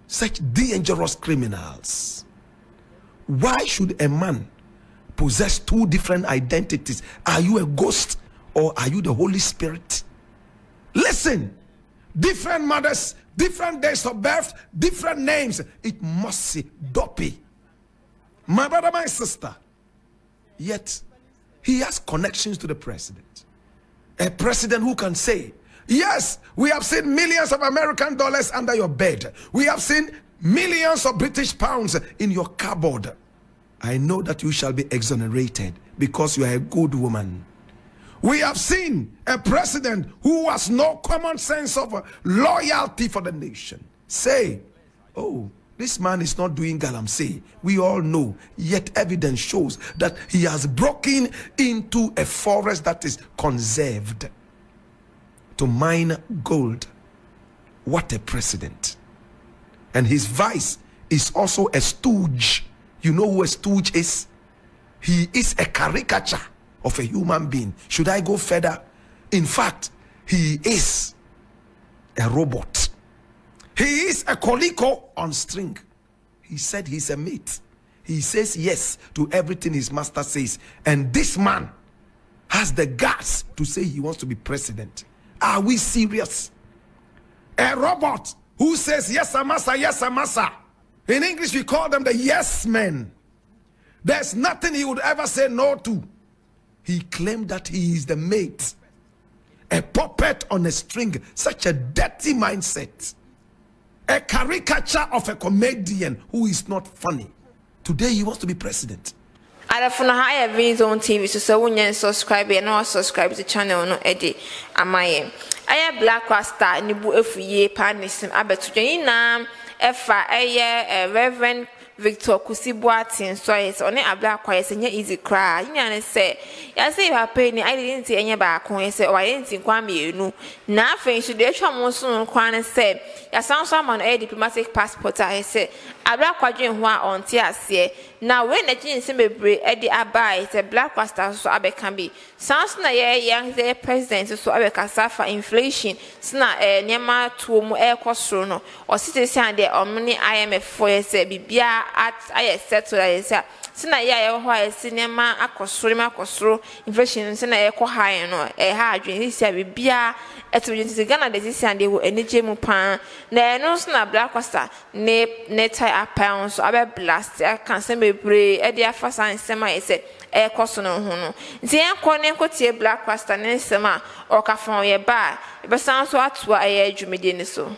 such dangerous criminals. Why should a man possess two different identities? Are you a ghost or are you the Holy Spirit? Listen, different mothers, different days of birth, different names. It must say Dopey. My brother, my sister. Yet, he has connections to the president. A president who can say, yes, we have seen millions of American dollars under your bed. We have seen millions of British pounds in your cupboard. I know that you shall be exonerated because you are a good woman. We have seen a president who has no common sense of loyalty for the nation. Say, oh, this man is not doing galamsey. We all know, yet evidence shows that he has broken into a forest that is conserved to mine gold. What a president. And his vice is also a stooge. You know who a stooge is? He is a caricature of a human being. Should I go further? In fact, he is a robot. He is a coliko on string. He said he's a mate. He says yes to everything his master says. And this man has the guts to say he wants to be president. Are we serious? A robot who says yes, massa, yes, massa. In English, we call them the yes men. There's nothing he would ever say no to. He claimed that he is the mate. A puppet on a string. Such a dirty mindset. A caricature of a comedian who is not funny. Today he wants to be president. Addo higher V's on TV, so when you subscribe and also subscribe to the channel no Eddie Amaye. I have Blakk Rasta and the book ye partnership. I bet to Janina a Reverend Victor Kusi Boateng, so it's only a black quiet and easy cry. You say, I say you are paying. I didn't see any back when I said, or I didn't think one me, you know. Nothing should they show more soon. Quan said, I sound someone a diplomatic passport. I said, a black quadrant on TSC. Now, when the jeans in the Eddie Abai, it's a Blakk Rasta, so Abe can be. Sounds na young the president, so Abe can suffer inflation. Sna Nema to more air cost or citizen there on money IMF for Bibia at I said to I said, Sina ya why cinema acostro inflation sina eco high no a hard drink this year Bibia at the Ghana decision they will energy mupan. Ne no sna Blakk Rasta ne tie a pound so I blast I can send me pray at the first and sema I say a cost no hono. The uncle tie Blakk Rasta ne sema or cafon ye bar, but sounds what I edge me so.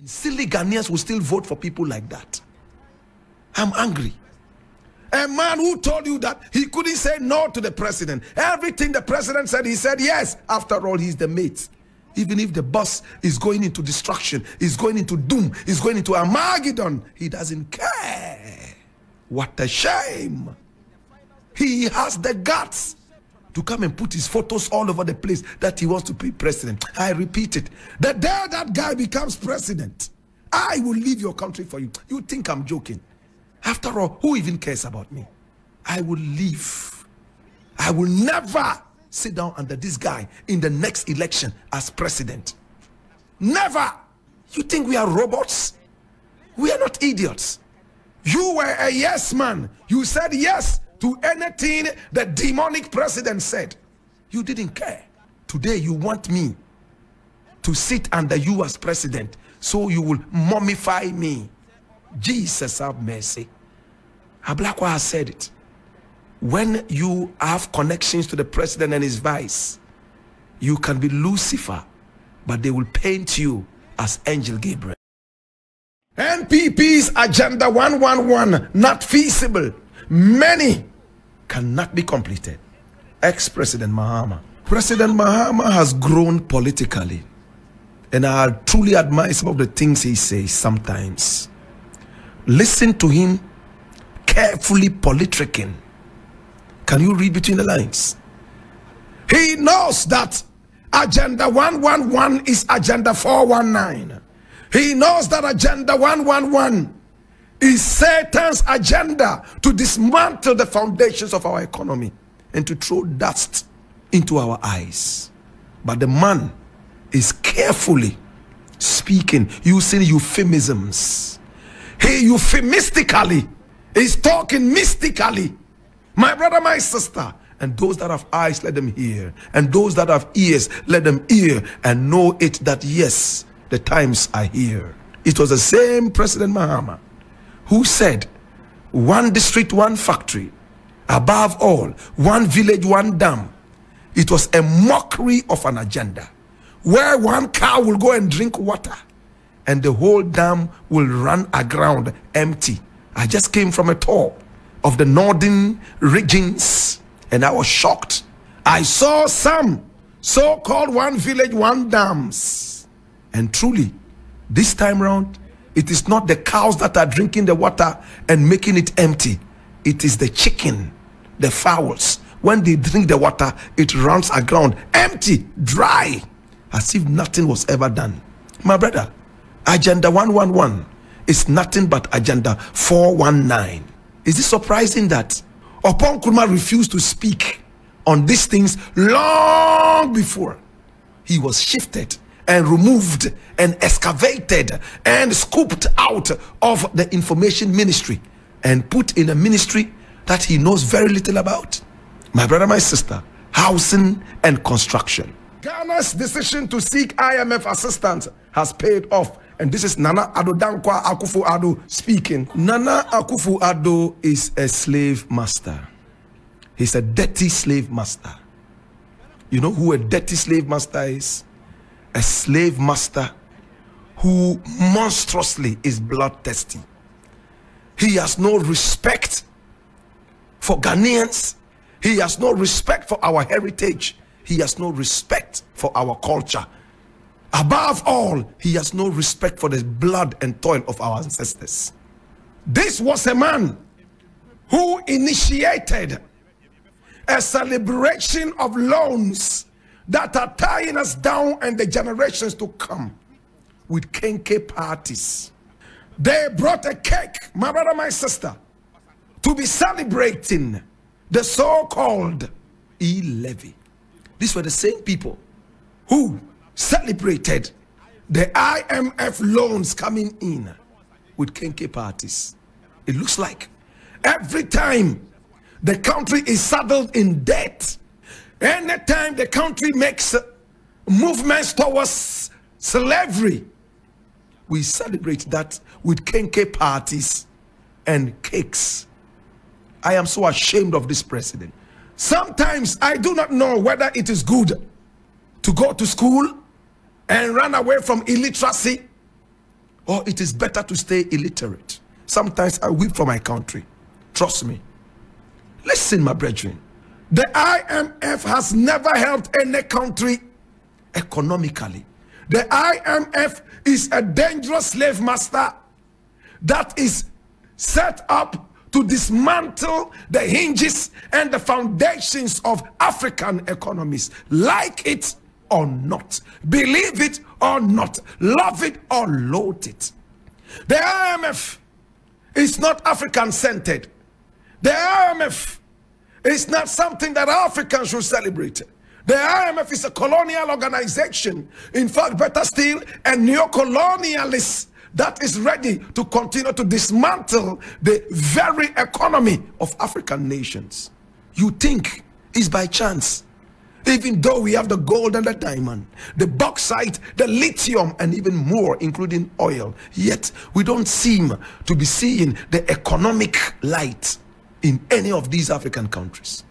Silly Ghanaians will still vote for people like that. I'm angry. A man who told you that he couldn't say no to the president. Everything the president said, he said yes. After all, he's the mate. Even if the bus is going into destruction, is going into doom, is going into Armageddon, he doesn't care. What a shame. He has the guts to come and put his photos all over the place that he wants to be president. I repeat it. The day that guy becomes president, I will leave your country for you. You think I'm joking? After all, who even cares about me? I will leave. I will never sit down under this guy in the next election as president. Never. You think we are robots? We are not idiots. You were a yes man. You said yes to anything the demonic president said. You didn't care. Today you want me to sit under you as president, so you will mummify me. Jesus have mercy. Blakk has said it. When you have connections to the president and his vice, you can be Lucifer, but they will paint you as Angel Gabriel. NPP's Agenda 111 not feasible. Many cannot be completed. Ex-President Mahama. President Mahama has grown politically, and I truly admire some of the things he says sometimes. Listen to him carefully politicking. Can you read between the lines? He knows that Agenda 111 is Agenda 419. He knows that Agenda 111 is Satan's agenda to dismantle the foundations of our economy and to throw dust into our eyes. But the man is carefully speaking, using euphemisms. He euphemistically is talking mystically. My brother, my sister, and those that have eyes, let them hear, and those that have ears, let them hear and know it that yes, the times are here. It was the same President Mahama who said, one district, one factory, above all, one village, one dam. It was a mockery of an agenda where one cow will go and drink water and the whole dam will run aground empty. I just came from a tour of the northern regions and I was shocked. I saw some so-called one village, one dams. And truly, this time round, it is not the cows that are drinking the water and making it empty. It is the chicken, the fowls. When they drink the water, it runs aground empty, dry, as if nothing was ever done. My brother, Agenda 111 is nothing but Agenda 419. Is it surprising that Upon Nkrumah refused to speak on these things long before he was shifted and removed and excavated and scooped out of the information ministry and put in a ministry that he knows very little about? My brother, my sister, housing and construction. Ghana's decision to seek IMF assistance has paid off. And this is Nana Addo Akufo Addo speaking. Nana Akufo Addo is a slave master. He's a dirty slave master. You know who a dirty slave master is? A slave master who monstrously is bloodthirsty. He has no respect for Ghanaians. He has no respect for our heritage. He has no respect for our culture. Above all, he has no respect for the blood and toil of our ancestors. This was a man who initiated a celebration of loans that are tying us down and the generations to come with kenke parties. They brought a cake, my brother, my sister, to be celebrating the so-called e-levy. These were the same people who celebrated the IMF loans coming in with kenke parties. It looks like every time the country is saddled in debt, anytime the country makes movements towards slavery, we celebrate that with kenke parties and cakes. I am so ashamed of this president. Sometimes I do not know whether it is good to go to school and run away from illiteracy, or it is better to stay illiterate. Sometimes I weep for my country. Trust me. Listen, my brethren. The IMF has never helped any country economically. The IMF is a dangerous slave master that is set up to dismantle the hinges and the foundations of African economies. Like it or not, believe it or not, love it or loathe it, the IMF is not African-centered. The IMF is not something that Africans should celebrate. The IMF is a colonial organization. In fact, better still, a neo-colonialist that is ready to continue to dismantle the very economy of African nations. You think it's by chance, even though we have the gold and the diamond, the bauxite, the lithium, and even more, including oil, yet we don't seem to be seeing the economic light in any of these African countries.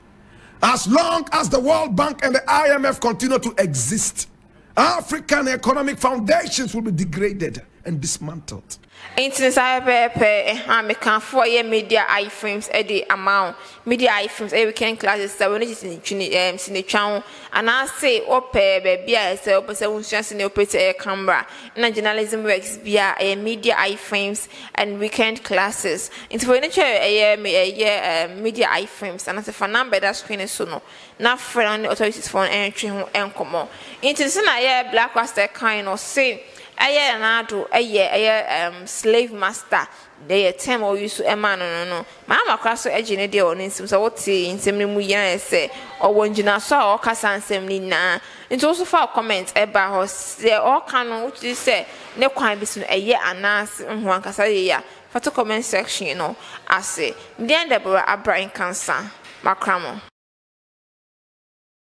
As long as the World Bank and the IMF continue to exist, African economic foundations will be degraded and dismantled. Instance I can for your media iframes the amount media iframes weekend classes that when it is in the channel and I say baby I say in the operator camera and journalism works via a media iframes and weekend classes. Into for media iframes and as a number that screen is so no not friend authorities for entry and come on. Into the Blakk Rasta kind or say ɛyɛ Addo ɛyɛ slave master they term or use a man no Mahama kwaso ejine de on nsem so wote nsem ne mu yan ese o wonjina so o kasa nsem ni na nti also for comment eba ho se o ka no wuti se ne kwan bi so eye anas ho ankasa ye ya for comment section no ase ndi endebra abra in cancer makramo